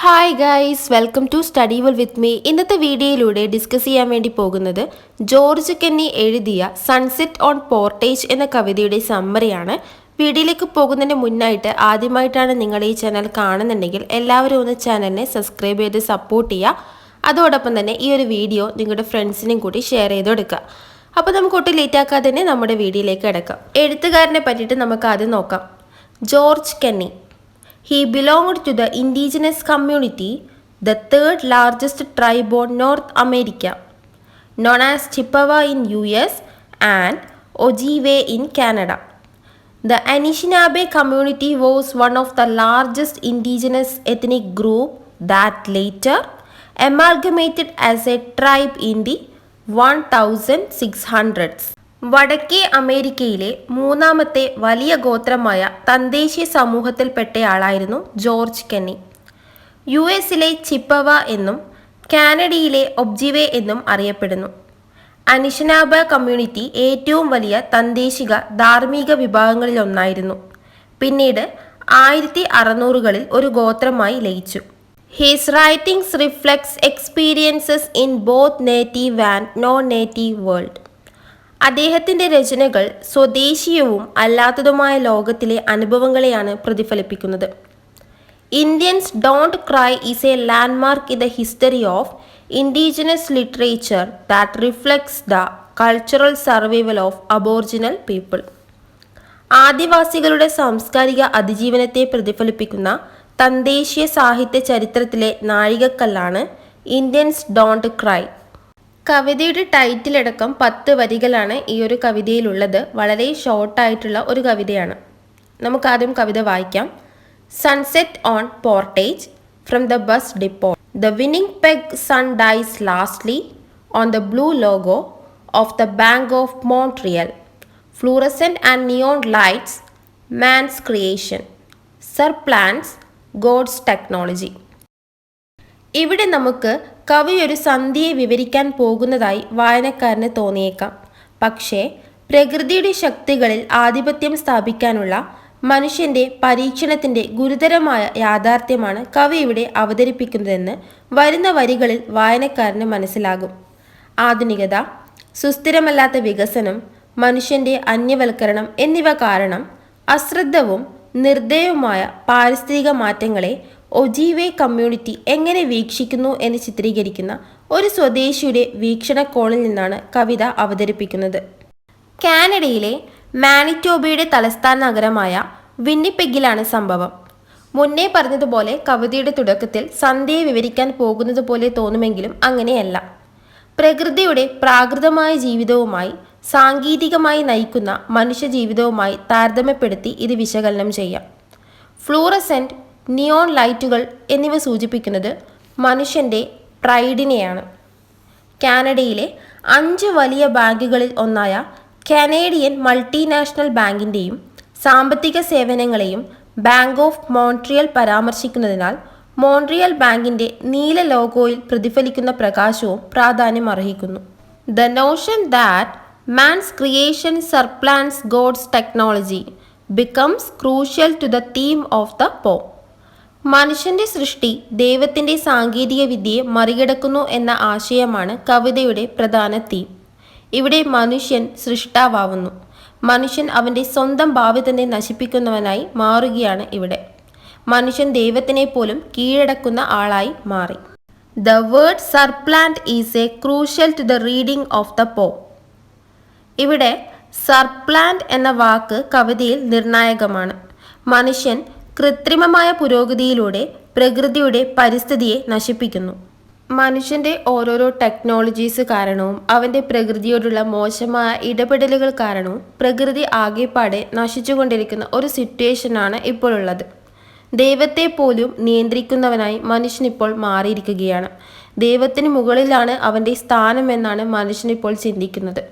Hi guys, welcome to study well with me. ഇന്നത്തെ വീഡിയോയിലൂടെ discuss ചെയ്യാൻ വേണ്ടി പോകുന്നത് ജോർജ് കെന്നി എഴുതിയ സൺസെറ്റ് ഓൺ പോർട്ടേജ് എന്ന കവിതയുടെ സമ്മറിയാണ്. വീഡിയോയിലേക്ക് പോകുന്നതിന് മുന്നായിട്ട് ആദ്യമായിട്ടാണ് നിങ്ങൾ ഈ ചാനൽ കാണുന്നുണ്ടെങ്കിൽ എല്ലാവരും ഒന്ന് ചാനലിനെ സബ്സ്ക്രൈബ് ചെയ്ത് സപ്പോർട്ട് ചെയ്യുക. അതോടൊപ്പം തന്നെ ഈ ഒരു വീഡിയോ നിങ്ങളുടെ ഫ്രണ്ട്സിനും കൂടി ഷെയർ ചെയ്ത് കൊടുക്കുക. അപ്പോൾ നമുക്ക് ഒട്ടും ലേറ്റ് ആക്കാതെ തന്നെ നമ്മുടെ വീഡിയോയിലേക്ക് കിടക്കാം. എഴുത്തുകാരനെ പറ്റിയിട്ട് നമുക്ക് ആദ്യം നോക്കാം. George Kenny. He belonged to the indigenous community, the third largest tribe on North America, known as Chippewa in US and Ojibwe in Canada. The Anishinaabe community was one of the largest indigenous ethnic group that later amalgamated as a tribe in the 1600s. വടക്കേ അമേരിക്കയിലെ മൂന്നാമത്തെ വലിയ ഗോത്രമായ തദ്ദേശീയ സമൂഹത്തിൽപ്പെട്ടയാളായിരുന്നു George Kenny. US-ലെ ചിപ്പവ എന്നും കാനഡയിലെ ഒബ്ജിവെ എന്നും അറിയപ്പെടുന്നു. അനിഷനാബ community ഏറ്റവും വലിയ തദ്ദേശിക ധാർമ്മിക വിഭാഗങ്ങളിലൊന്നായിരുന്നു. പിന്നീട് 1600-കളിൽ ഒരു ഗോത്രമായി ലയിച്ചു. His writings reflects experiences in both native and non native world. അദ്ദേഹത്തിൻ്റെ രചനകൾ സ്വദേശീയവും അല്ലാത്തതുമായ ലോകത്തിലെ അനുഭവങ്ങളെയാണ് പ്രതിഫലിപ്പിക്കുന്നത്. Indians don't cry is a landmark in the history of indigenous literature that reflects the cultural survival of aboriginal people. ആദിവാസികളുടെ സാംസ്കാരിക അതിജീവനത്തെ പ്രതിഫലിപ്പിക്കുന്ന തദ്ദേശീയ സാഹിത്യ ചരിത്രത്തിലെ നാഴികക്കല്ലാണ് ഇന്ത്യൻസ് ഡോണ്ട് ക്രൈ. കവിതയുടെ ടൈറ്റിലടക്കം 10 വരികളാണ് ഈ ഒരു കവിതയിലുള്ളത്. വളരെ ഷോർട്ടായിട്ടുള്ള ഒരു കവിതയാണ്. നമുക്കാദ്യം കവിത വായിക്കാം. Sunset on Portage from the bus depot. The Winnipeg sun dies lastly on the blue logo of the Bank of Montreal. Fluorescent and neon lights man's creation. Supplants God's technology. ഇവിടെ നമുക്ക് കവി ഒരു സന്ധ്യയെ വിവരിക്കാൻ പോകുന്നതായി വായനക്കാരന് തോന്നിയേക്കാം. പക്ഷേ പ്രകൃതിയുടെ ശക്തികളിൽ ആധിപത്യം സ്ഥാപിക്കാനുള്ള മനുഷ്യൻ്റെ പരീക്ഷണത്തിൻ്റെ ഗുരുതരമായ യാഥാർത്ഥ്യമാണ് കവി ഇവിടെ അവതരിപ്പിക്കുന്നതെന്ന് വരുന്ന വരികളിൽ വായനക്കാരന് മനസ്സിലാകും. ആധുനികത, സുസ്ഥിരമല്ലാത്ത വികസനം, മനുഷ്യൻ്റെ അന്യവൽക്കരണം എന്നിവ കാരണം അശ്രദ്ധവും നിർദ്ദയവുമായ പാരിസ്ഥിതിക മാറ്റങ്ങളെ ഒജീവെ കമ്മ്യൂണിറ്റി എങ്ങനെ വീക്ഷിക്കുന്നു എന്ന് ചിത്രീകരിക്കുന്ന ഒരു സ്വദേശിയുടെ വീക്ഷണകോണിൽ നിന്നാണ് കവിത അവതരിപ്പിക്കുന്നത്. കാനഡയിലെ മാനിറ്റോബയുടെ തലസ്ഥാന നഗരമായ വിന്നിപ്പെഗിലാണ് സംഭവം. മുന്നേ പറഞ്ഞതുപോലെ കവിതയുടെ തുടക്കത്തിൽ സന്ധ്യയെ വിവരിക്കാൻ പോകുന്നത് പോലെ തോന്നുമെങ്കിലും അങ്ങനെയല്ല. പ്രകൃതിയുടെ പ്രാകൃതമായ ജീവിതവുമായി സാങ്കേതികമായി നയിക്കുന്ന മനുഷ്യ ജീവിതവുമായി താരതമ്യപ്പെടുത്തി ഇത് വിശകലനം ചെയ്യാം. ഫ്ലൂറസെന്റ്, നിയോൺ ലൈറ്റുകൾ എന്നിവ സൂചിപ്പിക്കുന്നത് മനുഷ്യൻ്റെ പ്രൈഡിനെയാണ്. കാനഡയിലെ 5 വലിയ ബാങ്കുകളിൽ ഒന്നായ കനേഡിയൻ മൾട്ടിനാഷണൽ ബാങ്കിൻ്റെയും സാമ്പത്തിക സേവനങ്ങളെയും ബാങ്ക് ഓഫ് മോൺട്രിയൽ പരാമർശിക്കുന്നതിനാൽ മോൺട്രിയൽ ബാങ്കിൻ്റെ നീല ലോഗോയിൽ പ്രതിഫലിക്കുന്ന പ്രകാശവും പ്രാധാന്യം അർഹിക്കുന്നു. The notion that man's creation supplants God's technology becomes crucial to the theme of the poem. മനുഷ്യൻ്റെ സൃഷ്ടി ദൈവത്തിൻ്റെ സാങ്കേതിക വിദ്യയെ മറികടക്കുന്നു എന്ന ആശയമാണ് കവിതയുടെ പ്രധാന തീം. ഇവിടെ മനുഷ്യൻ സൃഷ്ടാവാവുന്നു. മനുഷ്യൻ അവൻ്റെ സ്വന്തം ഭാവി തന്നെ നശിപ്പിക്കുന്നവനായി മാറുകയാണ്. ഇവിടെ മനുഷ്യൻ ദൈവത്തിനെ പോലും കീഴടക്കുന്ന ആളായി മാറി. The word supplant is a crucial to the reading of the poem. ഇവിടെ സർപ്ലാന്റ് എന്ന വാക്ക് കവിതയിൽ നിർണായകമാണ്. മനുഷ്യൻ കൃത്രിമമായ പുരോഗതിയിലൂടെ പ്രകൃതിയുടെ പരിസ്ഥിതിയെ നശിപ്പിക്കുന്നു. മനുഷ്യൻ്റെ ഓരോരോ ടെക്നോളജീസ് കാരണവും അവൻ്റെ പ്രകൃതിയോടുള്ള മോശമായ ഇടപെടലുകൾ കാരണവും പ്രകൃതി ആകെപ്പാടെ നശിച്ചുകൊണ്ടിരിക്കുന്ന ഒരു സിറ്റുവേഷനാണ് ഇപ്പോഴുള്ളത്. ദൈവത്തെ പോലും നിയന്ത്രിക്കുന്നവനായി മനുഷ്യനിപ്പോൾ മാറിയിരിക്കുകയാണ്. ദൈവത്തിന് മുകളിലാണ് അവൻ്റെ സ്ഥാനമെന്നാണ് മനുഷ്യനിപ്പോൾ ചിന്തിക്കുന്നത്.